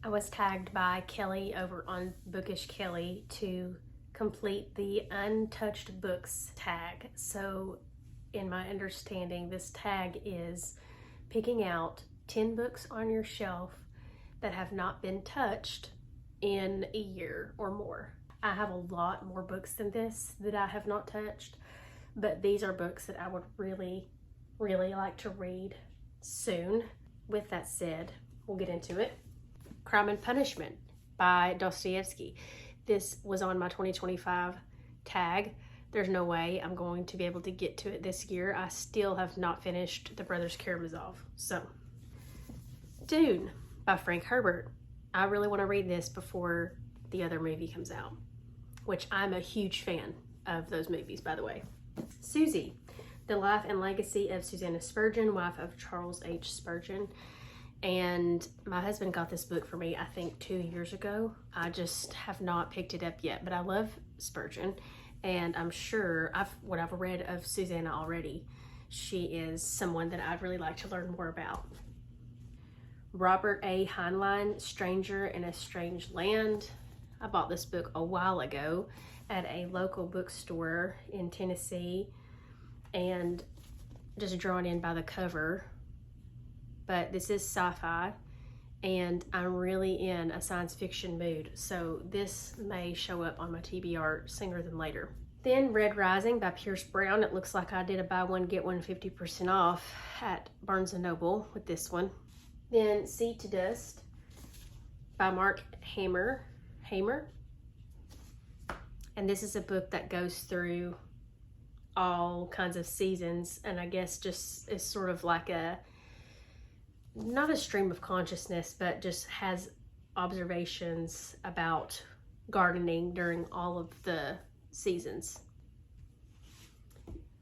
I was tagged by Kelly over on Bookish Kelly to complete the Untouched Books Tag. So in my understanding, this tag is picking out 10 books on your shelf that have not been touched in a year or more. I have a lot more books than this that I have not touched, but these are books that I would really like to read soon. With that said, we'll get into it. Crime and Punishment by Dostoevsky. This was on my 2025 tag. There's no way I'm going to be able to get to it this year. I still have not finished The Brothers Karamazov. So, Dune by Frank Herbert. I really want to read this before the other movie comes out, which I'm a huge fan of those movies, by the way. Susie, The Life and Legacy of Susanna Spurgeon, wife of Charles H. Spurgeon. And my husband got this book for me, I think 2 years ago. I just have not picked it up yet, but I love Spurgeon, and I'm sure what I've read of Susanna already, she is someone that I'd really like to learn more about. Robert A. Heinlein, Stranger in a Strange Land. I bought this book a while ago at a local bookstore in Tennessee, and just drawn in by the cover. But this is sci-fi, and I'm really in a science fiction mood, so this may show up on my TBR sooner than later. Then Red Rising by Pierce Brown. It looks like I did a buy one get one 50% off at Barnes & Noble with this one. Then Seed to Dust by Mark Hamer. And this is a book that goes through all kinds of seasons, and I guess just is sort of like not a stream of consciousness, but just has observations about gardening during all of the seasons.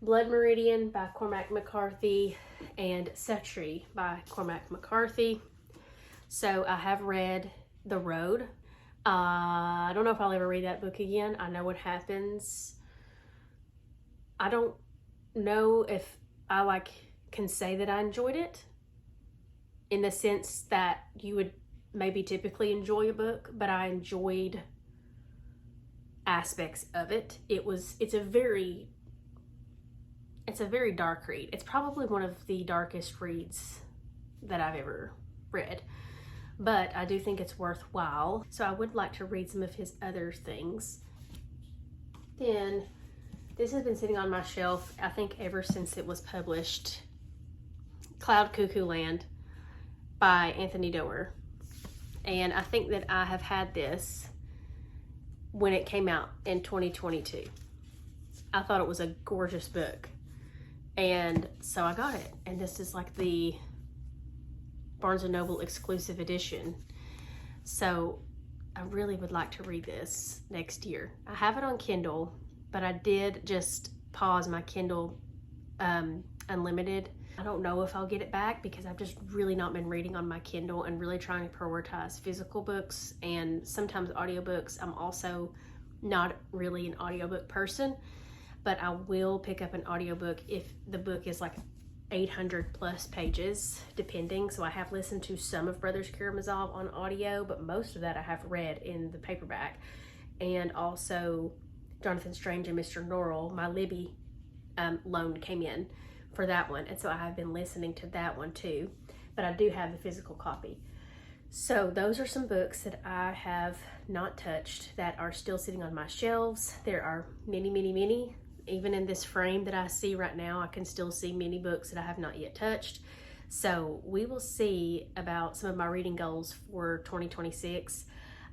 Blood Meridian by Cormac McCarthy and Setri by Cormac McCarthy. So I have read The Road. I don't know if I'll ever read that book again. I know what happens. I don't know if I can say that I enjoyed it, in the sense that you would maybe typically enjoy a book, but I enjoyed aspects of it. It's a very dark read. It's probably one of the darkest reads that I've ever read, but I do think it's worthwhile. So I would like to read some of his other things. Then this has been sitting on my shelf, I think ever since it was published, Cloud Cuckoo Land by Anthony Doerr. And I think that I have had this when it came out in 2022. I thought it was a gorgeous book, and so I got it. And this is like the Barnes & Noble exclusive edition. So I really would like to read this next year. I have it on Kindle, but I did just pause my Kindle Unlimited. I don't know if I'll get it back because I've just really not been reading on my Kindle and really trying to prioritize physical books and sometimes audiobooks. I'm also not really an audiobook person, but I will pick up an audiobook if the book is like 800 plus pages, depending. So I have listened to some of Brothers Karamazov on audio, but most of that I have read in the paperback. And also Jonathan Strange and Mr. Norrell, my Libby loan came in for that one, and so I have been listening to that one too, but I do have the physical copy. So those are some books that I have not touched that are still sitting on my shelves. There are many. Even in this frame that I see right now, I can still see many books that I have not yet touched. So we will see about some of my reading goals for 2026.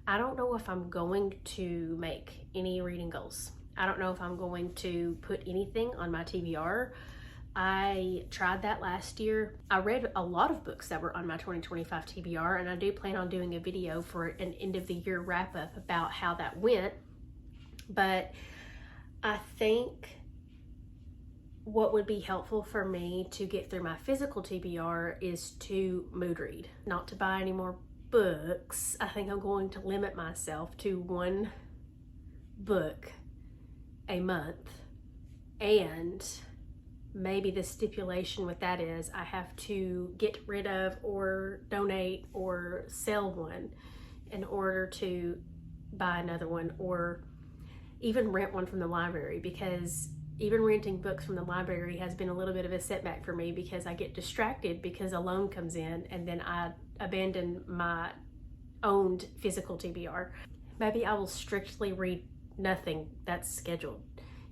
I don't know if I'm going to make any reading goals. I don't know if I'm going to put anything on my TBR. I tried that last year. I read a lot of books that were on my 2025 TBR, and I do plan on doing a video for an end of the year wrap up about how that went. But I think what would be helpful for me to get through my physical TBR is to mood read, not to buy any more books. I think I'm going to limit myself to one book a month, and maybe the stipulation with that is I have to get rid of or donate or sell one in order to buy another one or even rent one from the library, because even renting books from the library has been a little bit of a setback for me because I get distracted because a loan comes in and then I abandon my owned physical TBR. Maybe I will strictly read nothing that's scheduled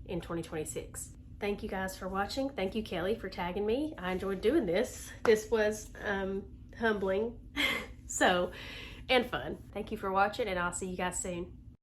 in 2026. Thank you guys for watching. Thank you, Kelly, for tagging me. I enjoyed doing this. This was humbling and fun. Thank you for watching, and I'll see you guys soon.